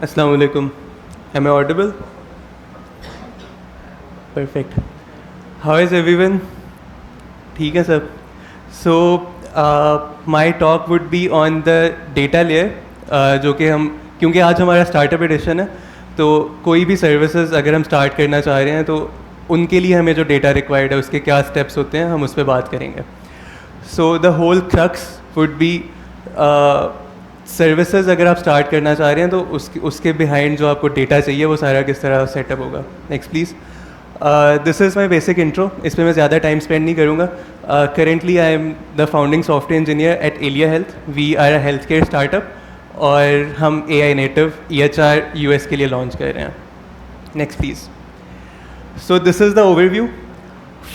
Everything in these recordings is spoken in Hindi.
Assalamu alaikum. Am I audible? Perfect. How is everyone? ठीक है सब. So my talk would be on the data layer, जो कि हम क्योंकि आज हमारा स्टार्टअप एडिशन है तो कोई भी सर्विसेज अगर हम स्टार्ट करना चाह रहे हैं तो उनके लिए हमें जो डेटा रिक्वायर्ड है उसके क्या स्टेप्स होते हैं हम उस पर बात करेंगे. So the whole crux would be services अगर आप स्टार्ट करना चाह रहे हैं तो उसके बिहाइंड जो आपको डेटा चाहिए वो सारा किस तरह सेटअप होगा. Next please. This is my basic intro. इस पर मैं ज़्यादा टाइम स्पेंड नहीं करूँगा. Currently I am the founding software engineer at Elia Health. We are a health care startup और हम AI नेटिव EHR US के लिए लॉन्च कर रहे हैं. Next please. So this is the overview.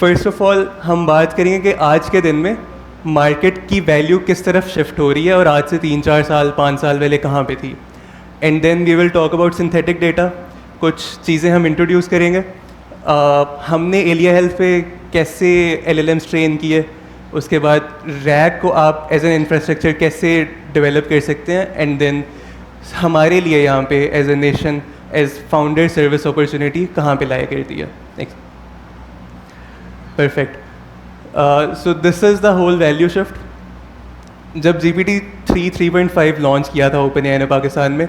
First of all हम बात करेंगे कि आज के दिन में मार्केट की वैल्यू किस तरफ शिफ्ट हो रही है और आज से 3-4 साल 5 साल पहले कहाँ पे थी. And then we will talk about synthetic data. कुछ चीज़ें हम इंट्रोड्यूस करेंगे. हमने एलिया हेल्थ पे कैसे LLMs ट्रेन किए, उसके बाद रैक को आप एज एन इंफ्रास्ट्रक्चर कैसे डेवलप कर सकते हैं, एंड देन हमारे लिए यहाँ पे as a nation as founder service opportunity कहाँ पे लाया करती है. Next. Perfect. So this is the whole value shift. जब GPT-3 3.5 लॉन्च किया था OpenAI ने पाकिस्तान में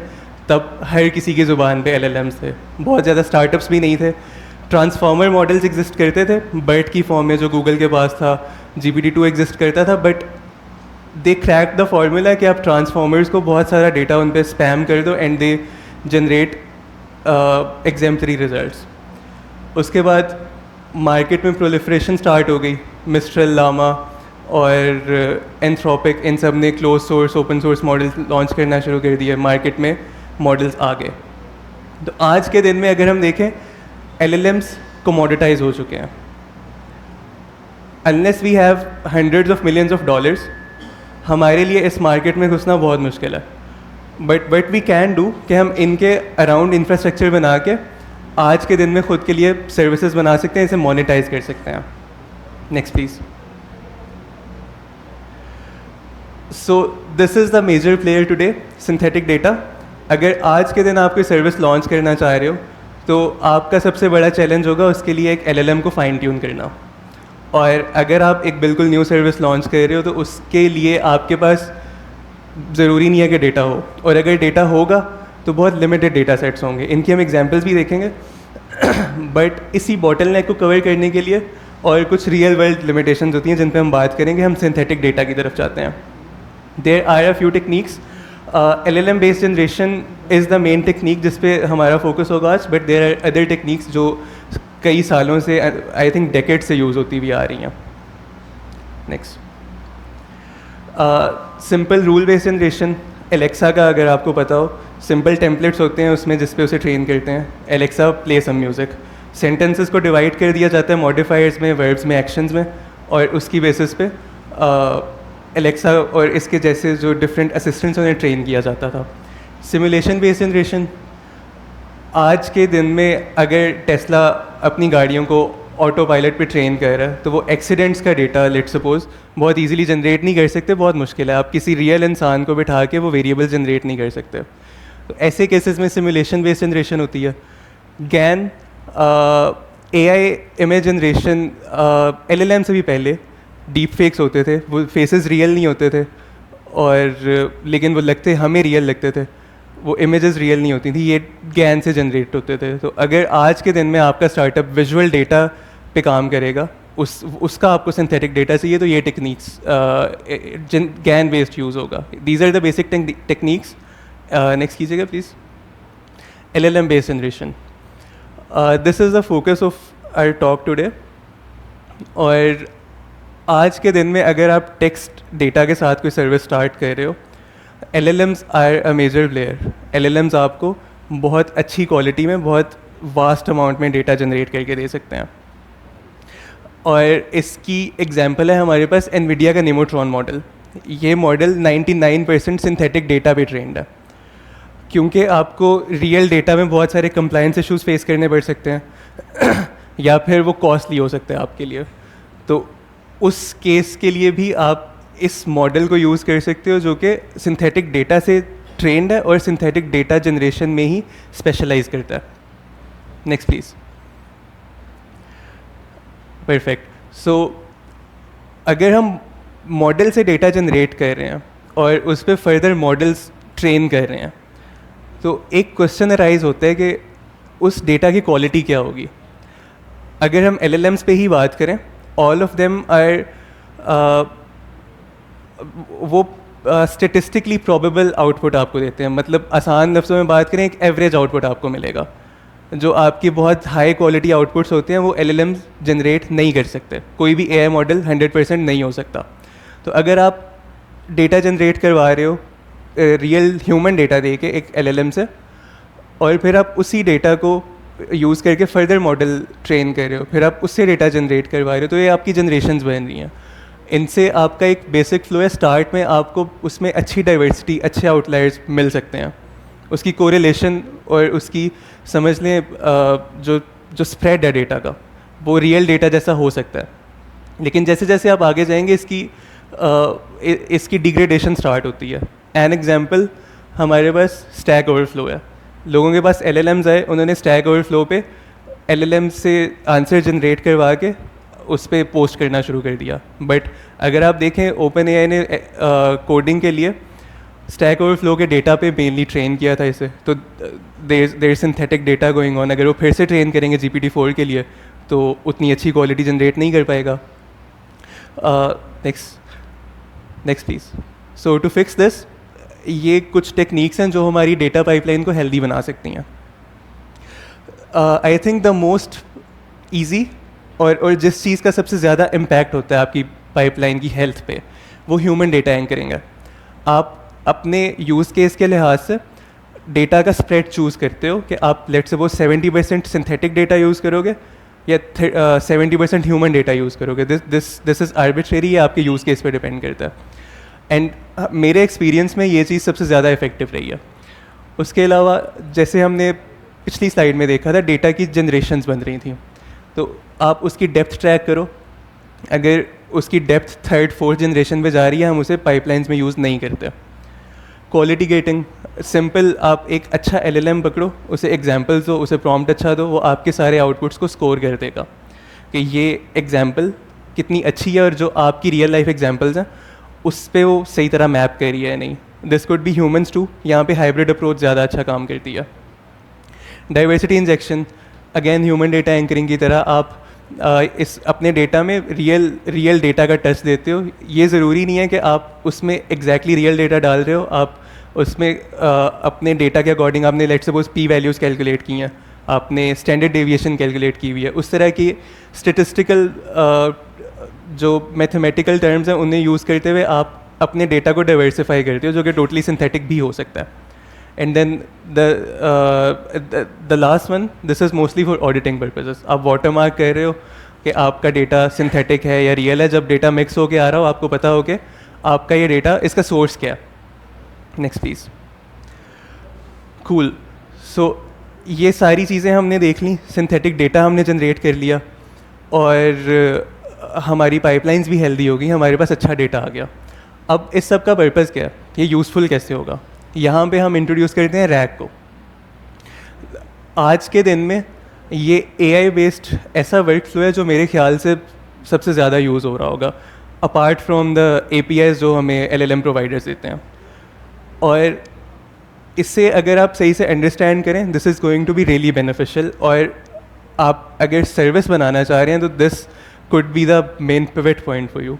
तब हर किसी की ज़ुबान पे LLMs थे. बहुत ज़्यादा स्टार्टअप्स भी नहीं थे. ट्रांसफॉर्मर मॉडल्स एग्जिस्ट करते थे बर्ट की फॉर्म में जो गूगल के पास था. GPT-2 एग्जिस्ट करता था but they crack the formula कि आप ट्रांसफॉर्मर्स को बहुत सारा डेटा उन पर स्पैम कर दो and they generate exemplary results. उसके बाद मार्केट में प्रोलिफरेशन स्टार्ट हो गई. मिस्ट्रल, लामा और एंथ्रोपिक इन सब ने close source open source model launch करना शुरू कर दिया. मार्केट में मॉडल्स आ गए. तो आज के दिन में अगर हम देखें LLMs commoditize हो चुके हैं. Unless we have hundreds of millions of dollars, हमारे लिए इस मार्केट में घुसना बहुत मुश्किल है. बट वी कैन डू कि हम इनके अराउंड इंफ्रास्ट्रक्चर बना के आज के दिन में खुद के लिए सर्विसेज बना सकते हैं, इसे मोनेटाइज कर सकते हैं. Next please. So this is the major player today, synthetic data. अगर आज के दिन आप कोई सर्विस लॉन्च करना चाह रहे हो तो आपका सबसे बड़ा चैलेंज होगा उसके लिए एक LLM को फाइन ट्यून करना. और अगर आप एक बिल्कुल न्यू सर्विस लॉन्च कर रहे हो तो उसके लिए आपके पास ज़रूरी नहीं है कि डेटा हो, और अगर डेटा होगा तो बहुत लिमिटेड डेटा सेट्स होंगे. इनकी हम एग्जांपल्स भी देखेंगे. बट इसी बॉटलनेक को कवर करने के लिए और कुछ रियल वर्ल्ड लिमिटेशंस होती हैं जिन पे हम बात करेंगे. हम सिंथेटिक डेटा की तरफ जाते हैं. There are a few techniques. LLM based generation is the main technique जिस पे हमारा फोकस होगा आज. But there are other techniques जो कई सालों से, आई थिंक डेकेड से यूज़ होती हुई आ रही हैं. Next. Simple rule based generation. Alexa का अगर आपको पता हो, सिंपल टेम्पलेट्स होते हैं उसमें जिस पे उसे ट्रेन करते हैं. Alexa play some music. Sentences को डिवाइड कर दिया जाता है मॉडिफायर्स में, वर्ब्स में, एक्शंस में, और उसकी बेसिस पे एलेक्सा और इसके जैसे जो डिफरेंट असिस्टेंट्स उन्हें ट्रेन किया जाता था. Simulation based generation. आज के दिन में अगर टेस्ला अपनी गाड़ियों को ऑटो पायलट पे ट्रेन कर रहा है तो वो एक्सीडेंट्स का डेटा लेट सपोज बहुत इजीली जनरेट नहीं कर सकते. बहुत मुश्किल है. आप किसी रियल इंसान को बिठा के वो वेरिएबल जनरेट नहीं कर सकते. तो ऐसे केसेस में सिमुलेशन बेस्ड जनरेशन होती है. GAN AI image generation. LLM से भी पहले डीप फेक्स होते थे. वो फेसेस रियल नहीं होते थे और लेकिन वो लगते हमें रियल लगते थे. वो इमेजेस रियल नहीं होती थी. ये GAN से जनरेट होते थे. तो अगर आज के दिन में आपका स्टार्टअप विजुअल डेटा पे काम करेगा उसका आपको सिंथेटिक डेटा चाहिए तो ये टेक्निक्स GAN बेस्ड यूज़ होगा. These are the basic techniques. Next कीजिएगा please. LLM based generation. This is the focus of our talk today. और आज के दिन में अगर आप टेक्स्ट डेटा के साथ कोई सर्विस स्टार्ट कर रहे हो, LLMs are a major player. LLMs आपको बहुत अच्छी क्वालिटी में बहुत वास्ट अमाउंट में डेटा जनरेट करके दे सकते हैं. और इसकी एग्जांपल है हमारे पास NVIDIA का नेमोट्रॉन मॉडल. ये मॉडल 99% सिंथेटिक डेटा पे ट्रेंड है, क्योंकि आपको रियल डेटा में बहुत सारे कंप्लायंस इश्यूज फेस करने पड़ सकते हैं या फिर वो कॉस्टली हो सकता है आपके लिए. तो उस केस के लिए भी आप इस मॉडल को यूज़ कर सकते हो जो कि सिंथेटिक डेटा से ट्रेंड है और सिंथेटिक डेटा जनरेशन में ही स्पेशलाइज करता है. Next please. परफेक्ट. सो अगर हम मॉडल से डेटा जनरेट कर रहे हैं और उस पर फर्दर मॉडल्स ट्रेन कर रहे हैं, तो एक क्वेश्चन अराइज होता है कि उस डेटा की क्वालिटी क्या होगी. अगर हम LLMs पे ही बात करें, ऑल ऑफ देम आर वो स्टेटिस्टिकली प्रोबेबल आउटपुट आपको देते हैं. मतलब आसान लफ्ज़ों में बात करें, एक एवरेज आउटपुट आपको मिलेगा. जो आपकी बहुत हाई क्वालिटी आउटपुट्स होते हैं वो LLMs जनरेट नहीं कर सकते. कोई भी AI मॉडल 100% नहीं हो सकता. तो अगर आप डेटा जनरेट करवा रहे हो रियल ह्यूमन डेटा दे के एक LLM से, और फिर आप उसी डेटा को यूज़ करके फर्दर मॉडल ट्रेन कर रहे हो, फिर आप उससे डेटा जनरेट करवा रहे हो, तो ये आपकी जनरेशन्स बन रही हैं. इनसे आपका एक बेसिक फ्लो है. स्टार्ट में आपको उसमें अच्छी डाइवर्सिटी, अच्छे आउटलायर्स मिल सकते हैं. उसकी कोरिलेशन और उसकी समझ लें जो स्प्रेड है डेटा का, वो रियल डेटा जैसा हो सकता है. लेकिन जैसे जैसे आप आगे जाएंगे इसकी डिग्रेडेशन स्टार्ट होती है. एन एग्जांपल, हमारे पास स्टैक ओवरफ्लो है. लोगों के पास LLMs आए, उन्होंने स्टैक ओवरफ्लो पे LLM से आंसर जनरेट करवा के उस पर पोस्ट करना शुरू कर दिया. बट अगर आप देखें, OpenAI ने कोडिंग के लिए स्टैक ओवरफ्लो के डेटा पे मेनली ट्रेन किया था इसे. तो there synthetic data going on. अगर वो फिर से ट्रेन करेंगे GPT-4 के लिए तो उतनी अच्छी क्वालिटी जनरेट नहीं कर पाएगा. Next please. So to fix this, ये कुछ टेक्निक्स हैं जो हमारी डेटा पाइपलाइन को हेल्दी बना सकती हैं. I think the most easy और जिस चीज़ का सबसे ज़्यादा इम्पैक्ट होता है आपकी पाइपलाइन की हेल्थ पे, वो ह्यूमन डेटा एंकरिंग है. आप अपने यूज़ केस के लिहाज से डेटा का स्प्रेड चूज़ करते हो कि आप let's suppose 70% synthetic data use करोगे या 70% ह्यूमन डेटा यूज़ करोगे. This is arbitrary. ये आपके यूज़ केस पे डिपेंड करता है. एंड मेरे एक्सपीरियंस में ये चीज़ सबसे ज़्यादा इफेक्टिव रही है. उसके अलावा जैसे हमने पिछली स्लाइड में देखा था, डेटा की जनरेशन्स बन रही थी, तो आप उसकी डेप्थ ट्रैक करो. अगर उसकी डेप्थ 3rd 4th जनरेशन पे जा रही है, हम उसे पाइपलाइंस में यूज़ नहीं करते. Quality getting simple. आप एक अच्छा LLM पकड़ो, उसे एग्जांपल्स दो, उसे प्रॉम्प्ट अच्छा दो, वो आपके सारे आउटपुट्स को स्कोर कर देगा कि ये एग्जांपल कितनी अच्छी है और जो आपकी रियल लाइफ एग्जांपल्स हैं उस पर वो सही तरह मैप कर रही है या नहीं. This could be humans too. यहाँ पे हाइब्रिड अप्रोच ज़्यादा अच्छा काम करती है. Diversity injection, again human data anchoring की तरह आप इस अपने डेटा में रियल डेटा का टच देते हो. ये ज़रूरी नहीं है कि आप उसमें एग्जैक्टली रियल डेटा डाल रहे हो. आप उसमें अपने डेटा के अकॉर्डिंग आपने let's suppose P values calculate की हैं, आपने स्टैंडर्ड डेविएशन कैलकुलेट की हुई है. उस तरह की स्टेटिस्टिकल जो मैथमेटिकल टर्म्स हैं उन्हें यूज़ करते हुए आप अपने डेटा को डाइवर्सिफाई करते हो, जो कि टोटली सिंथेटिक भी हो सकता है. And then the last one, this is mostly for auditing purposes. आप वाटरमार्क कर रहे हो कि आपका डेटा सिंथेटिक है या रियल है. जब डेटा मिक्स होके आ रहा हो, आपको पता हो कि आपका ये डेटा, इसका सोर्स क्या है. Next please. कूल. सो ये सारी चीज़ें हमने देख ली. सिंथेटिक डेटा हमने जनरेट कर लिया और हमारी पाइपलाइंस भी हेल्दी हो गई, हमारे पास अच्छा डेटा आ गया. अब इस सब का पर्पज़ क्या है, ये यूज़फुल कैसे होगा. यहाँ पे हम इंट्रोड्यूस करते हैं RAG को. आज के दिन में ये AI बेस्ड ऐसा वर्क फ्लो है जो मेरे ख्याल से सबसे ज़्यादा यूज़ हो रहा होगा, अपार्ट फ्रॉम द APIs जो हमें LLM प्रोवाइडर्स देते हैं. और इससे अगर आप सही से अंडरस्टैंड करें, this is going to be really beneficial. और आप अगर सर्विस बनाना चाह रहे हैं तो this could be the main pivot point for you.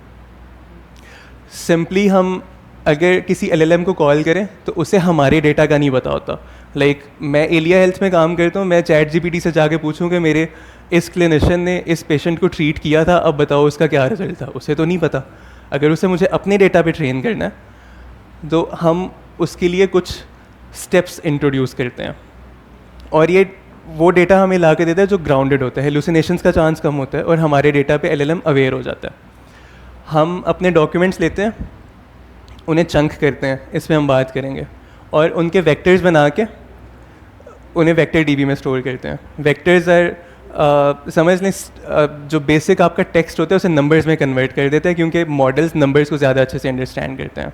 Simply हम अगर किसी LLM को कॉल करें तो उसे हमारे डेटा का नहीं पता होता. लाइक मैं एलिया हेल्थ में काम करता हूँ, मैं चैट जीपीटी से जाके पूछूं कि मेरे इस क्लिनिशियन ने इस पेशेंट को ट्रीट किया था, अब बताओ उसका क्या रिजल्ट था. उसे तो नहीं पता. अगर उसे मुझे अपने डेटा पे ट्रेन करना है तो हम उसके लिए कुछ स्टेप्स इंट्रोड्यूस करते हैं, और ये वो डेटा हमें ला के देता है जो ग्राउंडेड होता है, हेलुसिनेशंस का चांस कम होता है, और हमारे डेटा पे LLM अवेयर हो जाता है. हम अपने डॉक्यूमेंट्स लेते हैं, उन्हें चंक करते हैं, इसमें हम बात करेंगे, और उनके वेक्टर्स बना के उन्हें वेक्टर डीबी में स्टोर करते हैं. वेक्टर्स आर समझ लें जो बेसिक आपका टेक्स्ट होता है उसे नंबर्स में कन्वर्ट कर देते हैं, क्योंकि मॉडल्स नंबर्स को ज़्यादा अच्छे से अंडरस्टैंड करते हैं.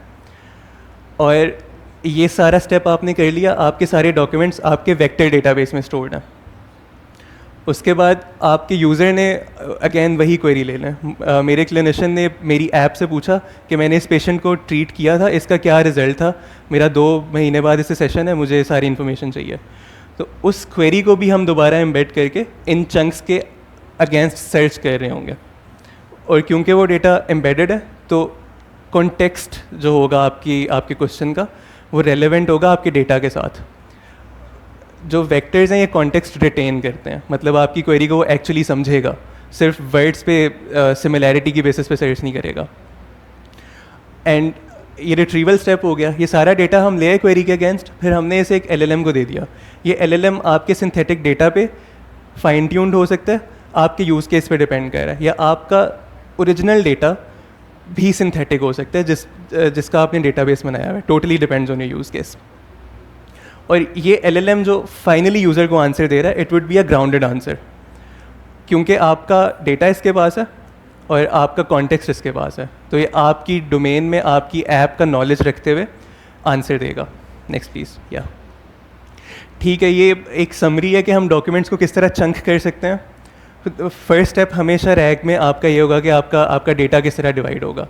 और ये सारा स्टेप आपने कर लिया, आपके सारे डॉक्यूमेंट्स आपके वेक्टर डेटाबेस में स्टोर्ड हैं. उसके बाद आपके यूज़र ने अगेन वही क्वेरी ले लें. मेरे क्लिनिशियन ने मेरी ऐप से पूछा कि मैंने इस पेशेंट को ट्रीट किया था, इसका क्या रिज़ल्ट था, मेरा 2 महीने बाद इससे सेशन है, मुझे सारी इन्फॉर्मेशन चाहिए. तो उस क्वेरी को भी हम दोबारा एम्बेड करके इन चंक्स के अगेंस्ट सर्च कर रहे होंगे. और क्योंकि वो डेटा एम्बेडेड है तो कॉन्टेक्स्ट जो होगा आपके क्वेश्चन का वो रेलेवेंट होगा आपके डेटा के साथ. जो वेक्टर्स हैं ये कॉन्टेक्स्ट रिटेन करते हैं, मतलब आपकी क्वेरी को वो एक्चुअली समझेगा, सिर्फ वर्ड्स पे सिमिलैरिटी की बेसिस पे सर्च नहीं करेगा. एंड ये रिट्रीवल स्टेप हो गया. ये सारा डेटा हम ले आए क्वेरी के अगेंस्ट, फिर हमने इसे एक LLM को दे दिया. ये LLM आपके सिंथेटिक डेटा पे फाइन ट्यून्ड हो सकता है, आपके यूज़ केस पे डिपेंड कर रहा है, या आपका ओरिजिनल डेटा भी सिंथेटिक हो सकता है जिसका आपने डेटाबेस बनाया हुआ है. Totally depends on your use case. और ये LLM जो फाइनली यूज़र को आंसर दे रहा है, it would be a grounded answer, क्योंकि आपका डेटा इसके पास है और आपका कॉन्टेक्स्ट इसके पास है. तो ये आपकी डोमेन में आपकी ऐप का नॉलेज रखते हुए आंसर देगा. Next please. या ठीक है, ये एक समरी है कि हम डॉक्यूमेंट्स को किस तरह चंक कर सकते हैं. फर्स्ट स्टेप हमेशा रैक में आपका ये होगा कि आपका डेटा किस तरह डिवाइड होगा.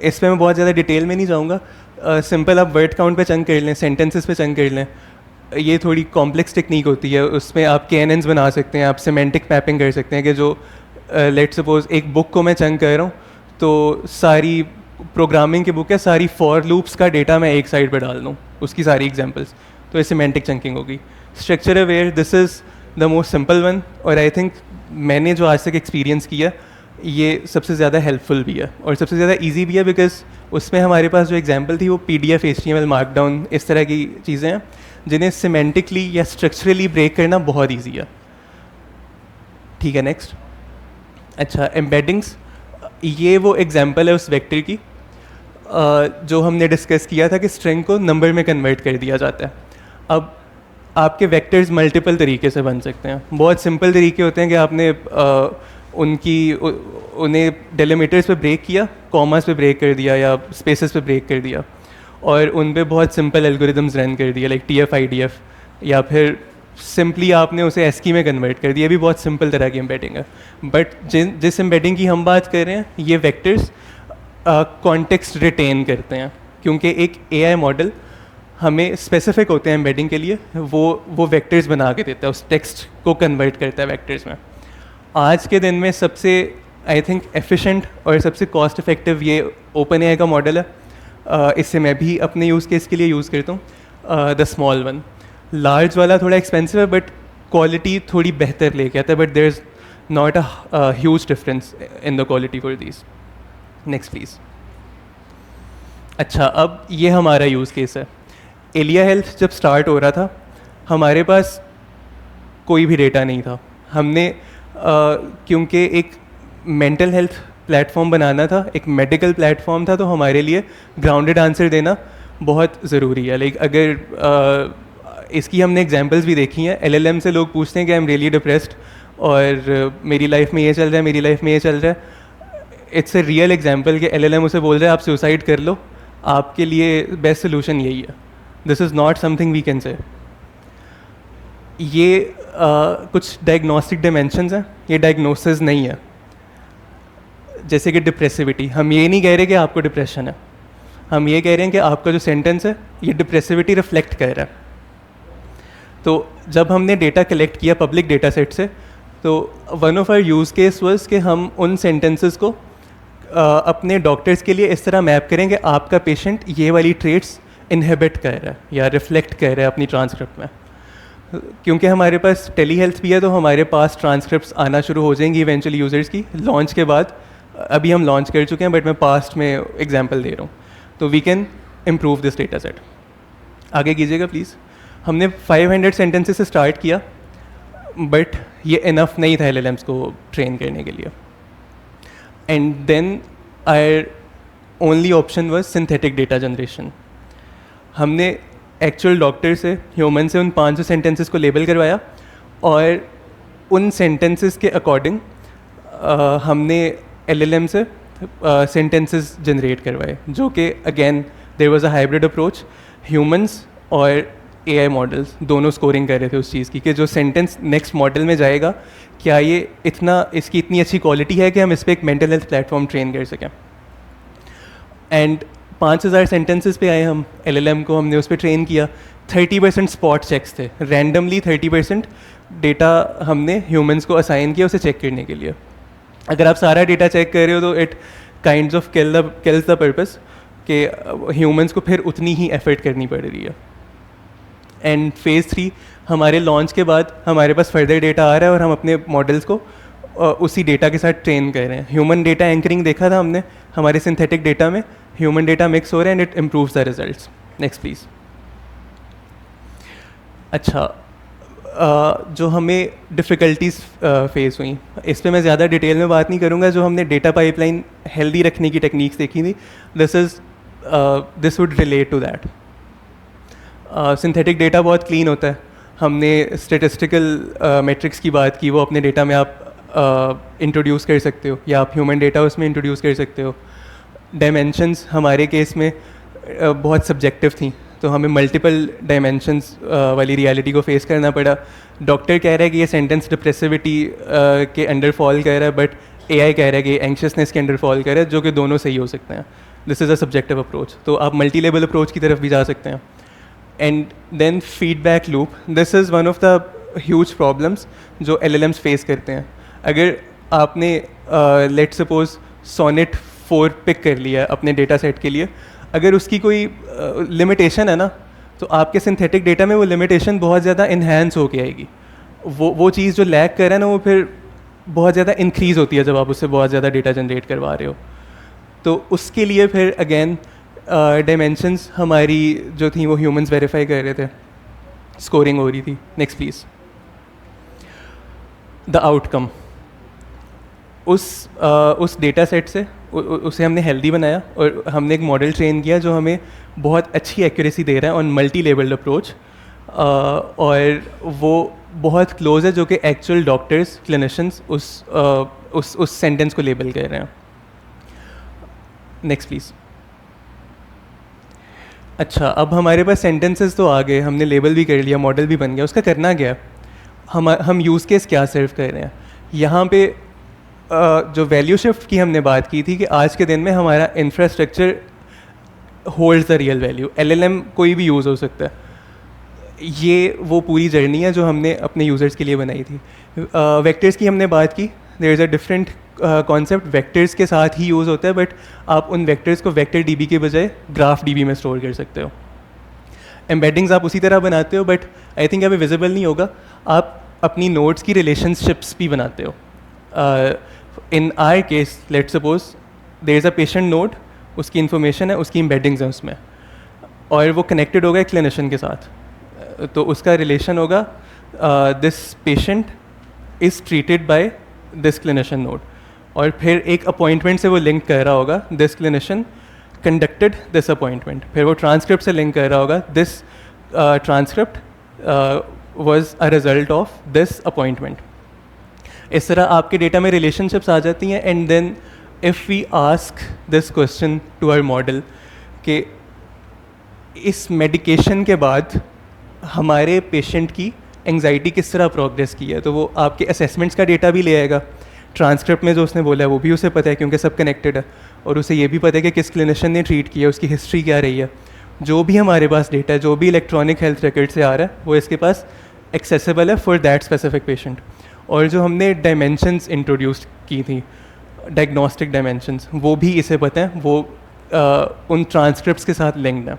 इस पर मैं बहुत ज़्यादा डिटेल में नहीं जाऊँगा. सिंपल आप वर्ड काउंट पे चंक कर लें, सेंटेंसेस पे चंक कर लें. ये थोड़ी कॉम्प्लेक्स टेक्निक होती है, उसमें आप KNNs बना सकते हैं, आप सिमेंटिक मैपिंग कर सकते हैं कि जो लेट सपोज एक बुक को मैं चंक कर रहा हूँ तो सारी प्रोग्रामिंग की बुक है, सारी फॉर लूप्स का डेटा मैं एक साइड पे डाल दूँ, उसकी सारी एग्जांपल्स, तो ये सिमेंटिक चंकिंग होगी. Structure aware, this is the most simple one, और आई थिंक मैंने जो आज तक एक्सपीरियंस किया ये सबसे ज़्यादा हेल्पफुल भी है और सबसे ज़्यादा ईजी भी है, बिकॉज उसमें हमारे पास जो एग्जाम्पल थी वो PDF, HTML, मार्कडाउन, इस तरह की चीज़ें हैं जिन्हें सिमेंटिकली या स्ट्रक्चरली ब्रेक करना बहुत ईजी है. ठीक है, नेक्स्ट. अच्छा, एम्बेडिंग्स, ये वो एग्जाम्पल है उस वेक्टर की जो हमने डिस्कस किया था कि स्ट्रिंग को नंबर में कन्वर्ट कर दिया जाता है. अब आपके वेक्टर्स मल्टीपल तरीके से बन सकते हैं. बहुत सिंपल तरीके होते हैं कि आपने उन्हें डेलीमीटर्स पे ब्रेक किया, कॉमास पे ब्रेक कर दिया या स्पेसेस पे ब्रेक कर दिया, और उन पे बहुत सिंपल एल्गोरिदम्स रन कर दिया, लाइक TF IDF, या फिर सिंपली आपने उसे ASCII में कन्वर्ट कर दिया. भी बहुत सिंपल तरह की एम्बेडिंग है. बट जिस एम्बेडिंग की हम बात कर रहे हैं, ये वेक्टर्स कॉन्टेक्स्ट रिटेन करते हैं, क्योंकि एक AI मॉडल हमें स्पेसिफिक होते हैं एम्बेडिंग के लिए, वो वेक्टर्स बना के देता है, उस टेक्स्ट को कन्वर्ट करता है वेक्टर्स में. आज के दिन में सबसे आई थिंक एफिशिएंट और सबसे कॉस्ट इफेक्टिव ये OpenAI का मॉडल है. इससे मैं भी अपने यूज़ केस के लिए यूज़ करता हूँ. द स्मॉल वन, लार्ज वाला थोड़ा एक्सपेंसिव है बट क्वालिटी थोड़ी बेहतर लेके आता है, but there is not a huge difference in the quality for these. Next please. अच्छा, अब ये हमारा यूज़ केस है. एलिया हेल्थ जब स्टार्ट हो रहा था हमारे पास कोई भी डेटा नहीं था. हमने क्योंकि एक मेंटल हेल्थ प्लेटफॉर्म बनाना था, एक मेडिकल प्लेटफॉर्म था, तो हमारे लिए ग्राउंडेड आंसर देना बहुत ज़रूरी है. लाइक अगर इसकी हमने एग्जांपल्स भी देखी हैं. LLM से लोग पूछते हैं कि आई एम रियली डिप्रेस्ड और मेरी लाइफ में ये चल रहा है, मेरी लाइफ में ये चल रहा है. इट्स ए रियल एग्जांपल कि LLM उसे बोल रहा है आप सुसाइड कर लो, आपके लिए बेस्ट सोल्यूशन यही है. This is not something we can say. ये कुछ डायग्नोस्टिक डायमेंशंस हैं, ये डायग्नोसिस नहीं है. जैसे कि डिप्रेसिविटी, हम ये नहीं कह रहे कि आपको डिप्रेशन है, हम ये कह रहे हैं कि आपका जो सेंटेंस है ये डिप्रेसिविटी रिफ्लेक्ट कर रहा है. तो जब हमने डेटा कलेक्ट किया पब्लिक डेटा सेट से, तो one of our use case was कि हम उन सेंटेंसेस को अपने डॉक्टर्स के लिए इस तरह मैप करेंगे, आपका पेशेंट ये वाली ट्रेट्स इनहिबिट कर रहा है या रिफ्लेक्ट कर रहा है अपनी ट्रांसक्रिप्ट में। क्योंकि हमारे पास टेली हेल्थ भी है तो हमारे पास ट्रांसक्रिप्ट्स आना शुरू हो जाएंगी इवेंचुअली यूज़र्स की लॉन्च के बाद। अभी हम लॉन्च कर चुके हैं बट मैं पास्ट में एग्जांपल दे रहा हूँ, तो we can improve this data set. आगे कीजिएगा प्लीज़। हमने 500 सेंटेंसेस से स्टार्ट किया बट ये इनफ नहीं था LLMs को ट्रेन करने के लिए। And then our only option was synthetic data generation. हमने एक्चुअल डॉक्टर से, ह्यूमन से उन 500 सेंटेंसेस को लेबल करवाया और उन सेंटेंसेस के अकॉर्डिंग हमने LLM से सेंटेंसेस जनरेट करवाए, जो कि again there was a hybrid approach. Humans और AI मॉडल्स दोनों स्कोरिंग कर रहे थे उस चीज़ की कि जो सेंटेंस नेक्स्ट मॉडल में जाएगा क्या ये इसकी इतनी अच्छी क्वालिटी है कि हम इस पर एक मेंटल हेल्थ प्लेटफॉर्म ट्रेन कर सकें। एंड 5000 सेंटेंसेस पे आए हम, LLM को हमने उस पर ट्रेन किया। 30% स्पॉट चेक्स थे, रैंडमली 30% डेटा हमने ह्यूमंस को असाइन किया उसे चेक करने के लिए। अगर आप सारा डेटा चेक कर रहे हो तो it kinds of kills the purpose कि ह्यूमंस को फिर उतनी ही एफर्ट करनी पड़ रही है। एंड फेज़ 3 हमारे लॉन्च के बाद हमारे पास फर्दर डेटा आ रहा है और हम अपने मॉडल्स को उसी डेटा के साथ ट्रेन कर रहे हैं। ह्यूमन डेटा एंकरिंग देखा था हमने, हमारे सिंथेटिक डेटा में ह्यूमन डेटा मिक्स हो रहा है and it improves the results. Next please. अच्छा, जो हमें डिफ़िकल्टीज फेस हुई इस पर मैं ज़्यादा डिटेल में बात नहीं करूँगा। जो हमने डेटा पाइपलाइन हेल्दी रखने की टेक्निक्स देखी थी, this would relate to that. Synthetic data बहुत क्लीन होता है। हमने स्टेटिस्टिकल मेट्रिक्स की बात की, वो अपने डेटा में आप इंट्रोड्यूस कर सकते हो या आप ह्यूमन डेटा उसमें इंट्रोड्यूस कर सकते हो। डायमेंशंस हमारे केस में बहुत सब्जेक्टिव थी, तो हमें मल्टीपल डायमेंशंस वाली रियलिटी को फेस करना पड़ा। डॉक्टर कह रहा है कि ये सेंटेंस डिप्रेसिविटी के अंडर फॉल कर रहा है, बट AI कह रहा है कि एंक्शसनेस के अंडर फॉल कर रहा है, जो कि दोनों सही हो सकते हैं। This is a subjective approach, तो आप मल्टी लेवल अप्रोच की तरफ भी जा सकते हैं। And then feedback loop, this is one of the huge problems जो LLMs फेस करते हैं। अगर आपने लेट सपोज सोनेट 4 पिक कर लिया अपने डेटा सेट के लिए, अगर उसकी कोई लिमिटेशन है ना, तो आपके सिंथेटिक डेटा में वो लिमिटेशन बहुत ज़्यादा इन्हेंस हो के आएगी। वो चीज़ जो लैग कर रहा है ना, वो फिर बहुत ज़्यादा इंक्रीज़ होती है जब आप उससे बहुत ज़्यादा डेटा जनरेट करवा रहे हो। तो उसके लिए फिर अगेन डायमेंशंस हमारी जो थी वो ह्यूमंस वेरीफाई कर रहे थे, स्कोरिंग हो रही थी। Next please. द आउटकम, उस डेटा सेट से उसे हमने हेल्दी बनाया और हमने एक मॉडल ट्रेन किया जो हमें बहुत अच्छी एक्यूरेसी दे रहा है ऑन मल्टी लेवल्ड अप्रोच, और वो बहुत क्लोज है जो कि एक्चुअल डॉक्टर्स, क्लिनिशियंस उस सेंटेंस को लेबल कर रहे हैं। Next please. अच्छा, अब हमारे पास सेंटेंसेस तो आ गए, हमने लेबल भी कर लिया, मॉडल भी बन गया। उसका करना क्या, हम यूज़ केस क्या सर्व कर रहे हैं। यहाँ पे जो वैल्यू शिफ्ट की हमने बात की थी कि आज के दिन में हमारा infrastructure holds the real value. LLM कोई भी यूज़ हो सकता है, ये वो पूरी जर्नी है जो हमने अपने यूज़र्स के लिए बनाई थी। वेक्टर्स की हमने बात की, there is a different concept, vectors के साथ ही यूज़ होता है, बट आप उन वेक्टर्स को वेक्टर DB के बजाय ग्राफ DB में स्टोर कर सकते हो। एम्बेडिंग्स आप उसी तरह बनाते हो, बट आई थिंक अभी विजिबल नहीं होगा, आप अपनी नोड्स की रिलेशनशिप्स भी बनाते हो। In our case let suppose there is a patient node, उसकी इन्फॉर्मेशन है, उसकी एम्बेडिंग्स हैं उसमें, और वो कनेक्टेड होगा एक क्लिनिशियन के साथ, तो उसका रिलेशन होगा this patient is treated by this clinician node, और फिर एक अपॉइंटमेंट से वो लिंक कर रहा होगा this clinician conducted this appointment, फिर वो ट्रांसक्रिप्ट से लिंक कर रहा होगा this transcript was a result of this appointment. इस तरह आपके डेटा में रिलेशनशिप्स आ जाती हैं। And then if we ask this question to our model कि इस मेडिकेशन के बाद हमारे पेशेंट की एंग्जाइटी किस तरह प्रोग्रेस की है, तो वो आपके असेसमेंट्स का डेटा भी ले आएगा। ट्रांसक्रिप्ट में जो उसने बोला है वो भी उसे पता है क्योंकि सब कनेक्टेड है, और उसे ये भी पता है कि किस क्लिनिशियन ने ट्रीट किया, उसकी हिस्ट्री क्या रही है। जो भी हमारे पास डेटा है, जो भी इलेक्ट्रॉनिक हेल्थ रिकॉर्ड से आ रहा है, वो इसके पास एक्सेसिबल है फॉर दैट स्पेसिफिक पेशेंट। और जो हमने डायमेंशंस इंट्रोड्यूस की थी, डायग्नोस्टिक डायमेंशंस, वो भी इसे पता है, वो उन ट्रांसक्रिप्ट्स के साथ लिंक्ड है।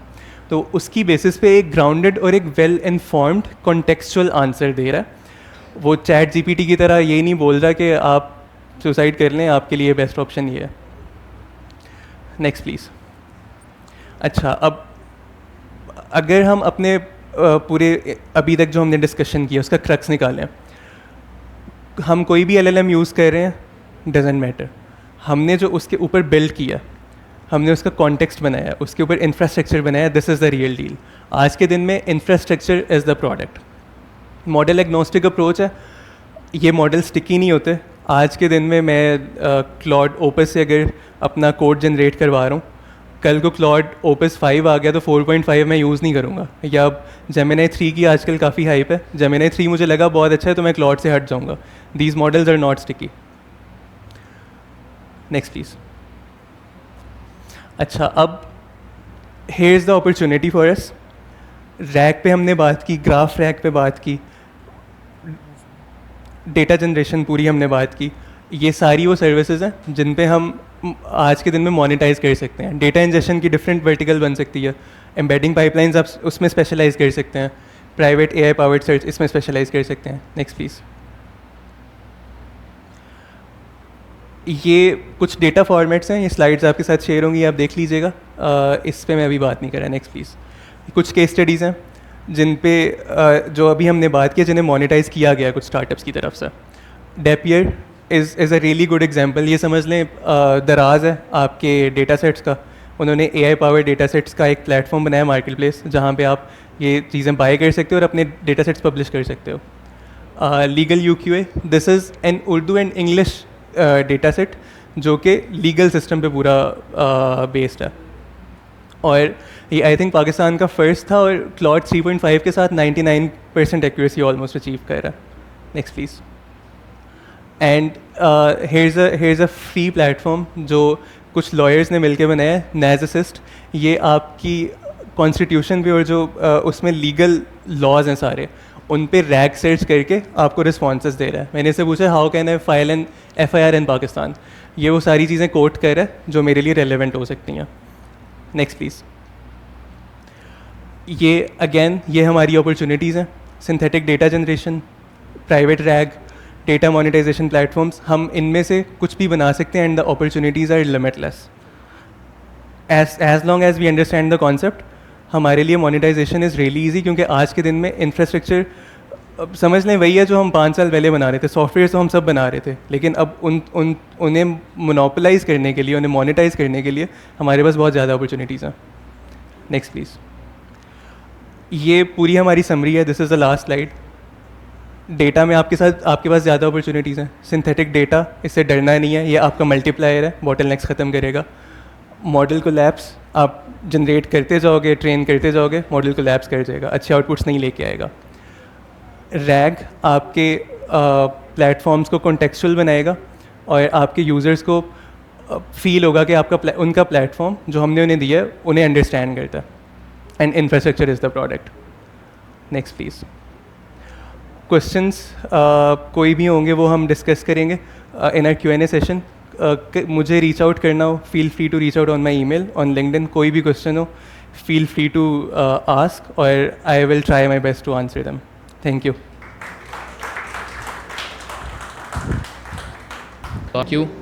तो उसकी बेसिस पे एक ग्राउंडेड और एक वेल इन्फॉर्म्ड कॉन्टेक्चुअल आंसर दे रहा है। वो चैट जीपीटी की तरह ये नहीं बोल रहा कि आप सुसाइड कर लें, आपके लिए बेस्ट ऑप्शन ये है। Next please. अच्छा, अब अगर हम अपने पूरे अभी तक जो हमने डिस्कशन किया उसका क्रक्स निकालें, हम कोई भी एलएलएम यूज़ कर रहे हैं, डजेंट मैटर, हमने जो उसके ऊपर बिल्ड किया, हमने उसका कॉन्टेक्स्ट बनाया, उसके ऊपर इंफ्रास्ट्रक्चर बनाया, this is the real deal. आज के दिन में infrastructure is the product. Model agnostic approach है, ये मॉडल स्टिकी नहीं होते। आज के दिन में मैं क्लॉड ओपस से अगर अपना कोड जनरेट करवा रहा हूँ, कल को क्लॉड ओपस 5 आ गया तो 4.5 मैं यूज़ नहीं करूँगा। या अब जेमिनी 3 की आजकल काफ़ी हाइप है, जेमिनी 3 मुझे लगा बहुत अच्छा है तो मैं क्लॉड से हट जाऊँगा। These models are not sticky. Next please. अच्छा, अब here is the opportunity for us. RAG पे हमने बात की, ग्राफ रैक पे बात की, डेटा जनरेशन पूरी हमने बात की। ये सारी वो सर्विसेज हैं जिन पे हम आज के दिन में मोनेटाइज कर सकते हैं। डेटा इंजेक्शन की डिफरेंट वर्टिकल बन सकती है, एम्बेडिंग पाइपलाइंस आप उसमें स्पेशलाइज कर सकते हैं, प्राइवेट एआई पावर्ड सर्च इसमें स्पेशलाइज कर सकते हैं। Next please. ये कुछ डेटा फॉर्मेट्स हैं, ये स्लाइड्स आपके साथ शेयर होंगी, आप देख लीजिएगा। इस पे मैं अभी बात नहीं कर रहा। Next please. कुछ केस स्टडीज़ हैं जिन पे जो अभी हमने बात की, जिन्हें मोनेटाइज किया गया कुछ स्टार्टअप्स की तरफ से। डेपियर is a really good example. ये समझ लें दराज है आपके डेटा सेट्स का, उन्होंने एआई पावर डेटा सेट्स का एक प्लेटफॉर्म बनाया, मार्केट प्लेस, जहाँ पे आप ये चीज़ें बाय कर सकते हो और अपने डेटा सेट्स पब्लिश कर सकते हो। Legal UQA, this is an Urdu and English data set जो कि लीगल सिस्टम पे पूरा बेस्ड है। और ये आई थिंक पाकिस्तान का फर्स्ट था और क्लॉड 3.5 के साथ 99% एक्यूरेसी ऑलमोस्ट अचीव कर रहा है। Next please. And hairs a free platform जो कुछ लॉयर्स ने मिलकर बनाया है, नैज असिस्ट। ये आपकी कॉन्स्टिट्यूशन पे और जो उसमें लीगल लॉज हैं सारे, उन पे रैग सर्च करके आपको रिस्पॉन्सेस दे रहा है। मैंने इससे पूछा how can I file an FIR इन पाकिस्तान, ये वो सारी चीज़ें कोट कर रहा है जो मेरे लिए रेलेवेंट हो सकती हैं। Next please. ये अगेन ये हमारी अपॉर्चुनिटीज़ हैं, synthetic data generation, private RAG, data monetization platforms, हम इनमें से कुछ भी बना सकते हैं and the opportunities are limitless. As long as we understand the concept, हमारे लिए मोनेटाइजेशन इज़ रियली ईजी, क्योंकि आज के दिन में इंफ्रास्ट्रक्चर समझ लें वही है जो हम 5 साल पहले बना रहे थे। सॉफ्टवेयर तो हम सब बना रहे थे, लेकिन अब उन्हें मोनोपोलाइज करने के लिए, उन्हें मोनेटाइज करने के लिए हमारे पास बहुत ज़्यादा अपॉर्चुनिटीज़ हैं। Next please. ये पूरी हमारी समरी है, this is the last slide. Data में आपके पास ज़्यादा अपॉर्चुनिटीज़ हैं। सिंथेटिक डेटा, इससे डरना नहीं है, ये आपका मल्टीप्लायर है, बॉटलनेक्स ख़त्म करेगा। मॉडल कोलैप्स, आप जनरेट करते जाओगे, ट्रेन करते जाओगे, मॉडल कोलैप्स कर जाएगा, अच्छे आउटपुट्स नहीं लेके आएगा। रैग आपके प्लेटफॉर्म्स को कॉन्टेक्चुअल बनाएगा और आपके यूज़र्स को फील होगा कि आपका उनका प्लेटफॉर्म जो हमने उन्हें दिया है उन्हें अंडरस्टैंड करता है। And infrastructure is the product. Next please. Questions कोई भी होंगे वो हम डिस्कस करेंगे इन आवर Q&A सेशन। मुझे रीच आउट करना हो, feel free to reach out on my email, on LinkedIn. कोई भी क्वेश्चन हो, फील फ्री टू आस्क और I will try my best to answer them. Thank you. Thank you.